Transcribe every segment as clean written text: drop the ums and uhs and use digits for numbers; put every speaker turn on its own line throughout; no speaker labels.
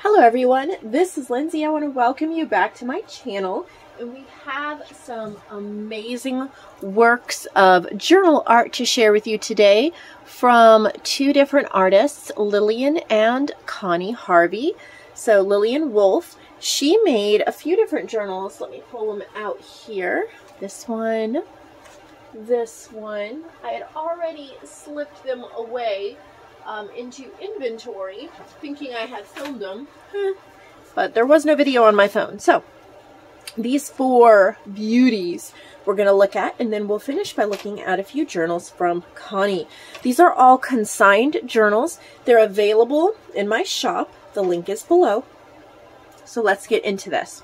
Hello everyone, this is Lindsay. I want to welcome you back to my channel, and we have some amazing works of journal art to share with you today from two different artists, Lillian and Connie Harvey. So Lillian Wolfe, she made a few different journals. Let me pull them out here. This one. I had already slipped them away into inventory, thinking I had filmed them, but there was no video on my phone. So these four beauties we're going to look at, and then we'll finish by looking at a few journals from Connie. These are all consigned journals. They're available in my shop. The link is below. So let's get into this.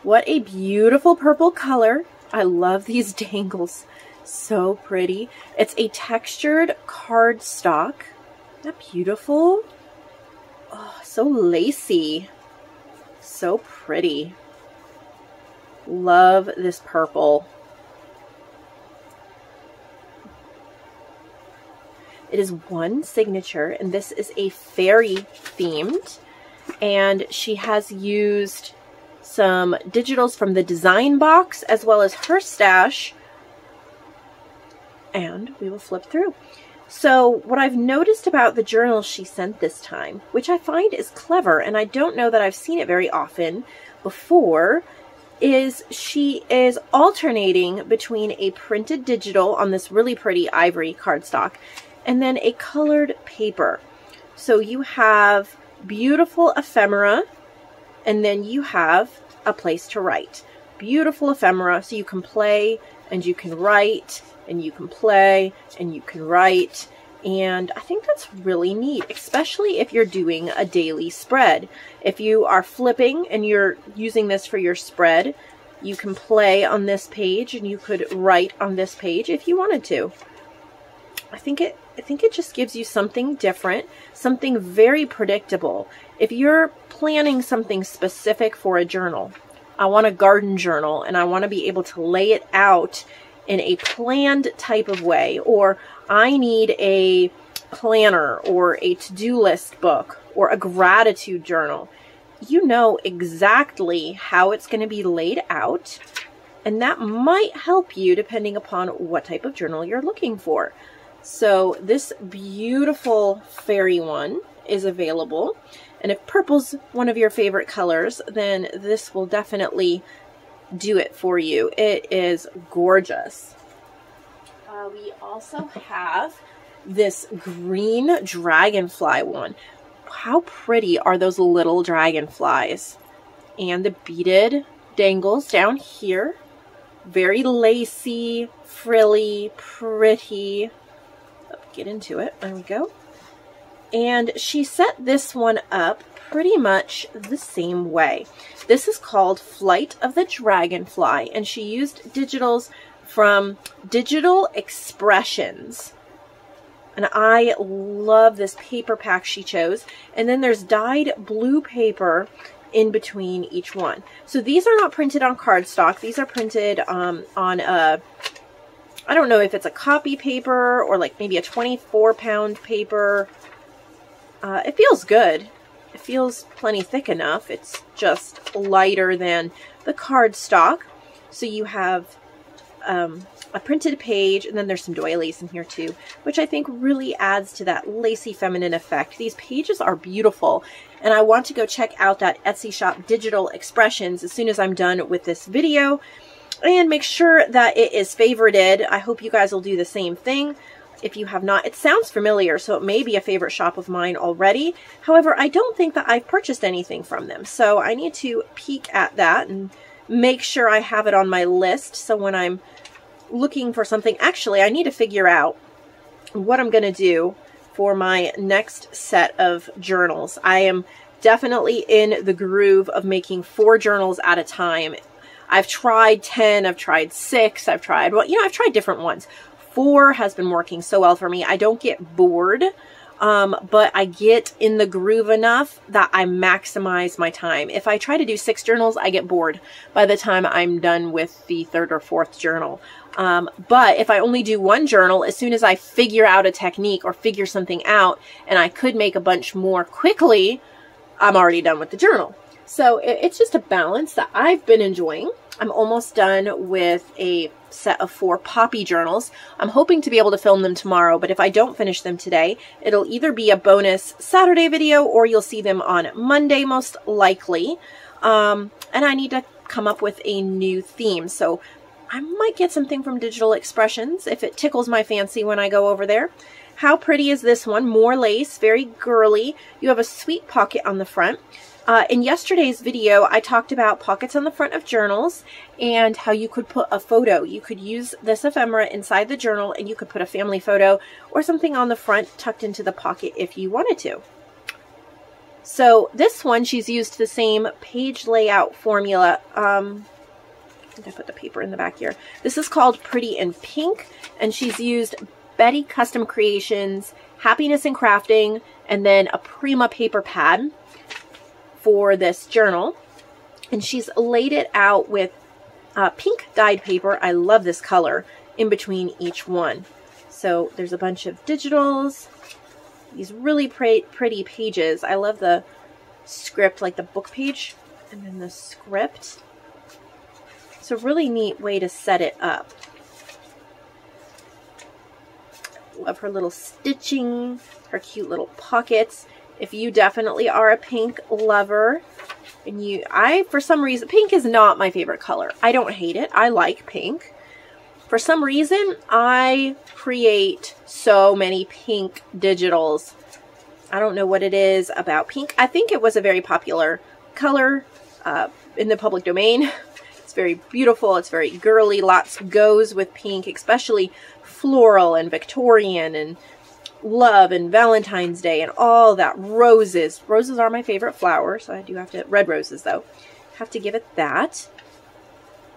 What a beautiful purple color. I love these dangles. So pretty. It's a textured cardstock. Isn't that beautiful? Oh, so lacy. So pretty. Love this purple. It is one signature, and this is a fairy themed. And she has used some digitals from the design box as well as her stash. And we will flip through. So what I've noticed about the journals she sent this time, which I find is clever, and I don't know that I've seen it very often before, is she is alternating between a printed digital on this really pretty ivory cardstock and then a colored paper. So you have beautiful ephemera, and then you have a place to write. Beautiful ephemera, so you can play and you can write, and you can play and you can write. And I think that's really neat, especially if you're doing a daily spread. If you are flipping and you're using this for your spread, you can play on this page and you could write on this page if you wanted to. I think it just gives you something different, something very predictable. If you're planning something specific for a journal, I want a garden journal and I want to be able to lay it out in a planned type of way, or I need a planner or a to-do list book or a gratitude journal. You know exactly how it's going to be laid out, and that might help you depending upon what type of journal you're looking for. So this beautiful fairy one is available, and if purple's one of your favorite colors, then this will definitely do it for you. It is gorgeous. We also have this green dragonfly one. How pretty are those little dragonflies? And the beaded dangles down here. Very lacy, frilly, pretty. Let's get into it. There we go. And she set this one up pretty much the same way. This is called Flight of the Dragonfly, and she used digitals from Digital Expressions. And I love this paper pack she chose. And then there's dyed blue paper in between each one. So these are not printed on cardstock. These are printed on a, I don't know if it's a copy paper or like maybe a 24-pound paper. It feels good. It feels plenty thick enough. It's just lighter than the cardstock. So you have a printed page, and then there's some doilies in here too, which I think really adds to that lacy feminine effect. These pages are beautiful, and I want to go check out that Etsy shop Digital Expressions as soon as I'm done with this video, and make sure that it is favorited. I hope you guys will do the same thing. If you have not, it sounds familiar, so it may be a favorite shop of mine already. However, I don't think that I've purchased anything from them, so I need to peek at that and make sure I have it on my list. So when I'm looking for something, actually, I need to figure out what I'm going to do for my next set of journals. I am definitely in the groove of making 4 journals at a time. I've tried 10, I've tried 6, I've tried, well, I've tried different ones. 4 has been working so well for me. I don't get bored, but I get in the groove enough that I maximize my time. If I try to do 6 journals, I get bored by the time I'm done with the 3rd or 4th journal. But if I only do 1 journal, as soon as I figure out a technique or figure something out, and I could make a bunch more quickly, I'm already done with the journal. So it's just a balance that I've been enjoying. I'm almost done with a set of 4 poppy journals. I'm hoping to be able to film them tomorrow, but if I don't finish them today, it'll either be a bonus Saturday video or you'll see them on Monday most likely. And I need to come up with a new theme. So I might get something from Digital Expressions if it tickles my fancy when I go over there. How pretty is this one? More lace, very girly. You have a sweet pocket on the front. In yesterday's video, I talked about pockets on the front of journals and how you could put a photo. You could use this ephemera inside the journal and you could put a family photo or something on the front tucked into the pocket if you wanted to. So this one, she's used the same page layout formula. I think I put the paper in the back here. This is called Pretty in Pink, and she's used Betty Custom Creations, Happiness in Crafting, and then a Prima paper pad for this journal. And she's laid it out with pink dyed paper. I love this color in between each one. So there's a bunch of digitals, these really pretty pages. I love the script, like the book page, and then the script. It's a really neat way to set it up. Love her little stitching, her cute little pockets. If you definitely are a pink lover, and for some reason, pink is not my favorite color. I don't hate it. I like pink. For some reason, I create so many pink digitals. I don't know what it is about pink. I think it was a very popular color in the public domain. It's very beautiful. It's very girly. Lots goes with pink, especially floral and Victorian and love and Valentine's Day and all that. Roses. Roses are my favorite flower, so I do have to, red roses though, have to give it that.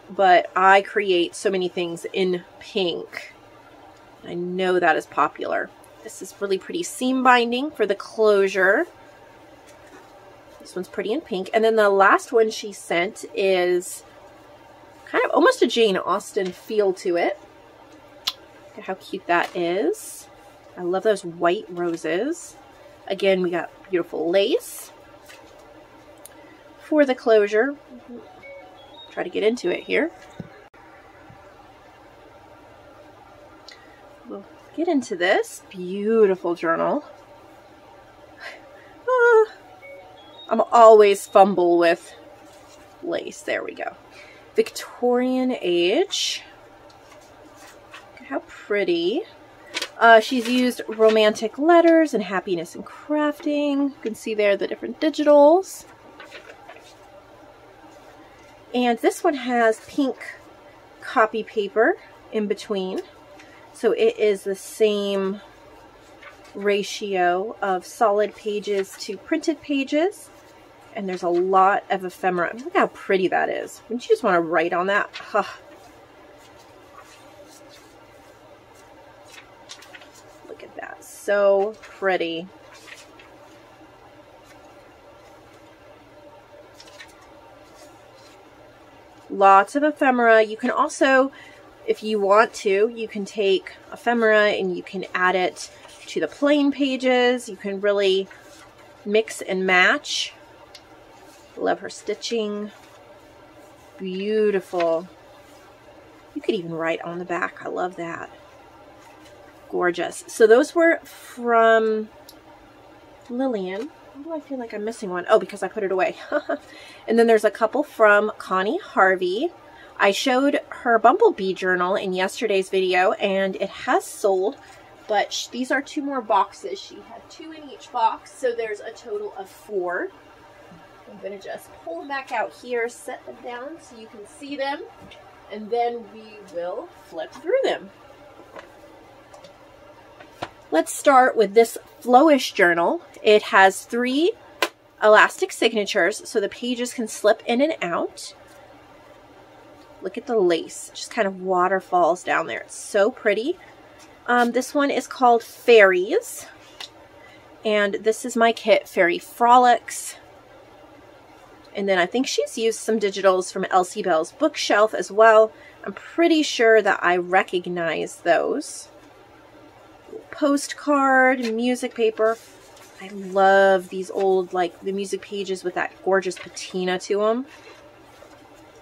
But I create so many things in pink. I know that is popular. This is really pretty seam binding for the closure. This one's pretty in pink. And then the last one she sent is kind of almost a Jane Austen feel to it. Look at how cute that is. I love those white roses. Again, we got beautiful lace for the closure. Try to get into it here. We'll get into this beautiful journal. I'm always fumble with lace. There we go. Victorian age. Look at how pretty. She's used romantic letters and happiness in crafting. You can see there the different digitals. And this one has pink copy paper in between. So it is the same ratio of solid pages to printed pages. And there's a lot of ephemera. Look how pretty that is. Wouldn't you just want to write on that? Huh. Look at that. So pretty. Lots of ephemera. You can also, if you want to, you can take ephemera and you can add it to the plain pages. You can really mix and match. Love her stitching. Beautiful. You could even write on the back. I love that. Gorgeous. So those were from Lillian. Why do I feel like I'm missing one? Oh, because I put it away. And then there's a couple from Connie Harvey. I showed her Bumblebee journal in yesterday's video, and it has sold, but these are 2 more boxes. She had 2 in each box, so there's a total of 4. I'm going to just pull them back out here, set them down so you can see them, and then we will flip through them. Let's start with this Flowish journal. It has 3 elastic signatures, so the pages can slip in and out. Look at the lace, just kind of waterfalls down there. It's so pretty. This one is called Fairies, and this is my kit, Fairy Frolics. And then I think she's used some digitals from Elsie Bell's bookshelf as well. I'm pretty sure that I recognize those. Postcard, music paper. I love these old, like, the music pages with that gorgeous patina to them.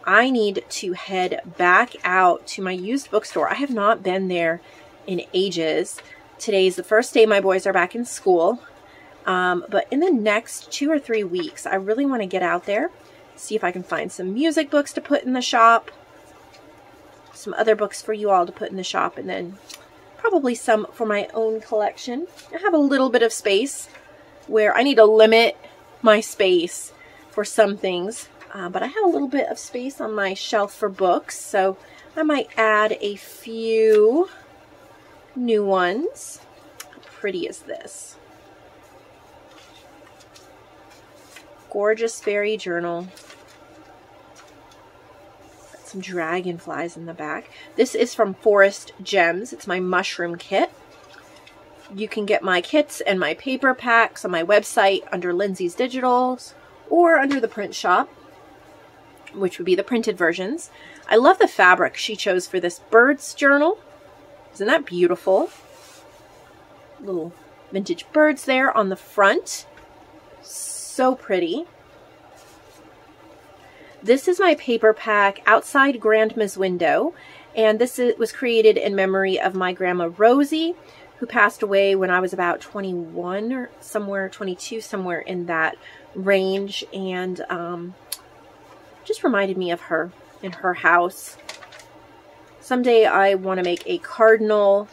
I need to head back out to my used bookstore. I have not been there in ages. Today's the first day my boys are back in school. But in the next 2 or 3 weeks, I really want to get out there, see if I can find some music books to put in the shop, some other books for you all to put in the shop, and then probably some for my own collection. I have a little bit of space where I need to limit my space for some things, but I have a little bit of space on my shelf for books, so I might add a few new ones. How pretty is this? Gorgeous fairy journal. Got some dragonflies in the back. This is from Forest Gems. It's my mushroom kit. You can get my kits and my paper packs on my website under Lindsay's Digitals or under the print shop, which would be the printed versions. I love the fabric she chose for this bird's journal. Isn't that beautiful? Little vintage birds there on the front. So pretty. This is my paper pack, Outside Grandma's Window, and this was created in memory of my grandma Rosie, who passed away when I was about 21 or somewhere, 22, somewhere in that range, and just reminded me of her in her house. Someday I want to make a cardinal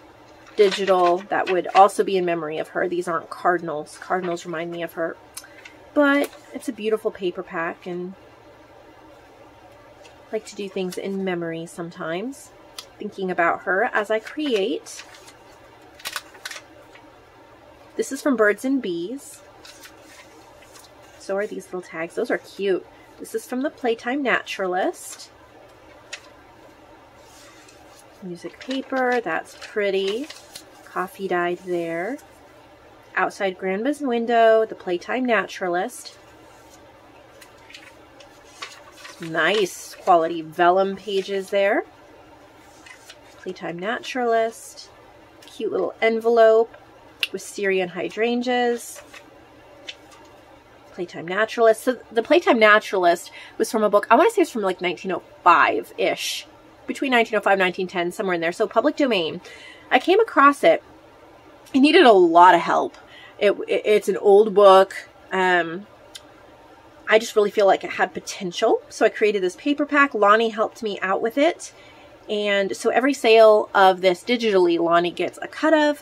digital that would also be in memory of her. These aren't cardinals. Cardinals remind me of her. But it's a beautiful paper pack, and I like to do things in memory sometimes, thinking about her as I create. This is from Birds and Bees. So are these little tags. Those are cute. This is from the Playtime Naturalist. Music paper. That's pretty. Coffee dyed there. Outside Grandma's Window, the Playtime Naturalist. Nice quality vellum pages there. Playtime Naturalist. Cute little envelope with Syrian hydrangeas. Playtime Naturalist. So the Playtime Naturalist was from a book, I want to say it's from like 1905-ish. Between 1905 and 1910, somewhere in there. So public domain. I came across it. It needed a lot of help. It's an old book. I just really feel like it had potential. So I created this paper pack. Lonnie helped me out with it. And so every sale of this digitally, Lonnie gets a cut of.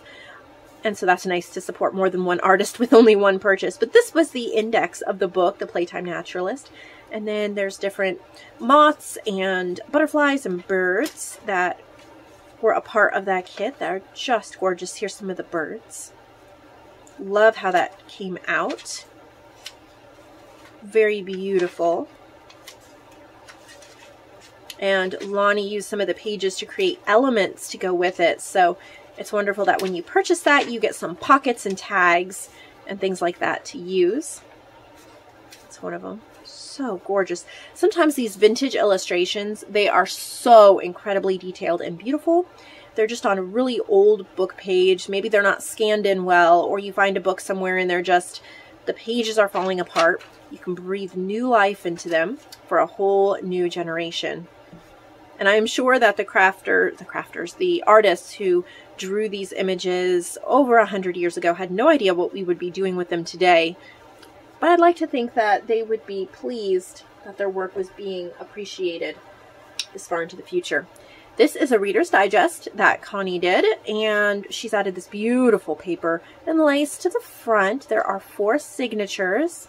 And so that's nice to support more than one artist with only one purchase. But this was the index of the book, the Playtime Naturalist. And then there's different moths and butterflies and birds that were a part of that kit that are just gorgeous. Here's some of the birds. Love how that came out. Very beautiful. And Lonnie used some of the pages to create elements to go with it. So it's wonderful that when you purchase that, you get some pockets and tags and things like that to use. That's one of them. So gorgeous. Sometimes these vintage illustrations, they are so incredibly detailed and beautiful. They're just on a really old book page. Maybe they're not scanned in well, or you find a book somewhere and they're just, the pages are falling apart. You can breathe new life into them for a whole new generation. And I'm sure that the artists who drew these images over 100 years ago had no idea what we would be doing with them today. But I'd like to think that they would be pleased that their work was being appreciated this far into the future. This is a Reader's Digest that Connie did, and she's added this beautiful paper and lace to the front. There are 4 signatures.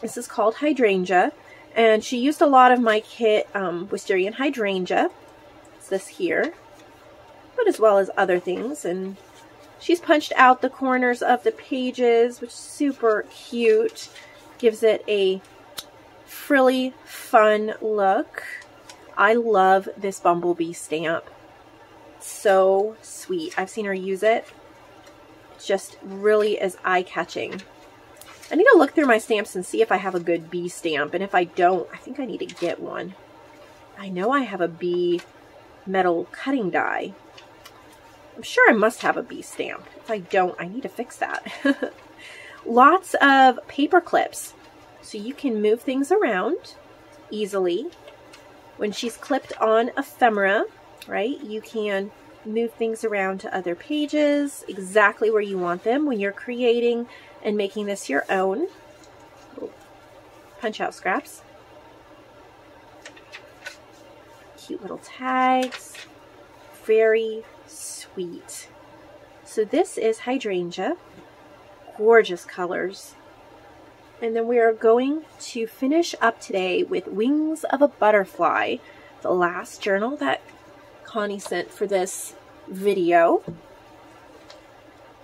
This is called Hydrangea, and she used a lot of my kit Wisteria Hydrangea. It's this here, but as well as other things. And she's punched out the corners of the pages, which is super cute. Gives it a frilly, fun look. I love this bumblebee stamp. So sweet. I've seen her use it. It just really is eye-catching. I need to look through my stamps and see if I have a good bee stamp. And if I don't, I think I need to get one. I know I have a bee metal cutting die. I'm sure I must have a bee stamp. If I don't, I need to fix that. lots of paper clips, so you can move things around easily. When she's clipped on ephemera, right, you can move things around to other pages exactly where you want them when you're creating and making this your own. Punch out scraps. Cute little tags. Very sweet. So this is Hydrangea. Gorgeous colors. And then we are going to finish up today with Wings of a Butterfly, the last journal that Connie sent for this video.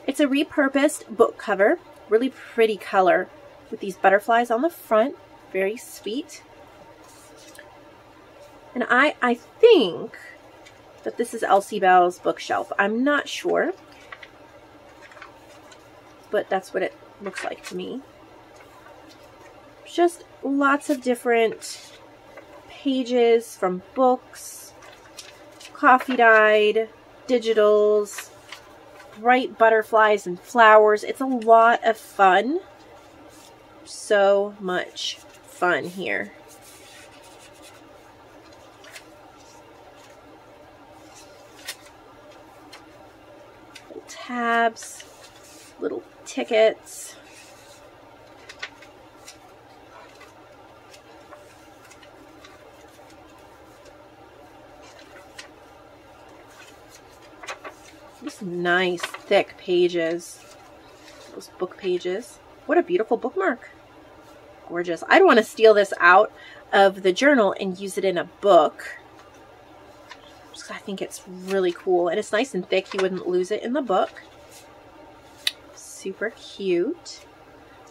It's a repurposed book cover, really pretty color with these butterflies on the front, very sweet. And I think that this is Elsie Bell's bookshelf. I'm not sure, but that's what it looks like to me. Just lots of different pages from books, coffee dyed, digitals, bright butterflies and flowers. It's a lot of fun. So much fun here. Little tabs, little tickets. These nice thick pages, those book pages. What a beautiful bookmark. Gorgeous. I'd want to steal this out of the journal and use it in a book. Just, I think it's really cool, and it's nice and thick. You wouldn't lose it in the book. Super cute.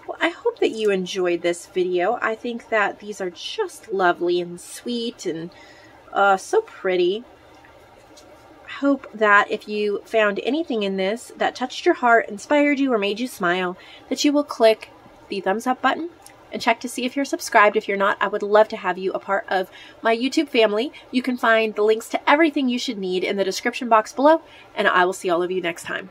Well, I hope that you enjoyed this video. I think that these are just lovely and sweet and so pretty. Hope that if you found anything in this that touched your heart, inspired you, or made you smile, that you will click the thumbs up button and check to see if you're subscribed. If you're not, I would love to have you a part of my YouTube family. You can find the links to everything you should need in the description box below, and I will see all of you next time.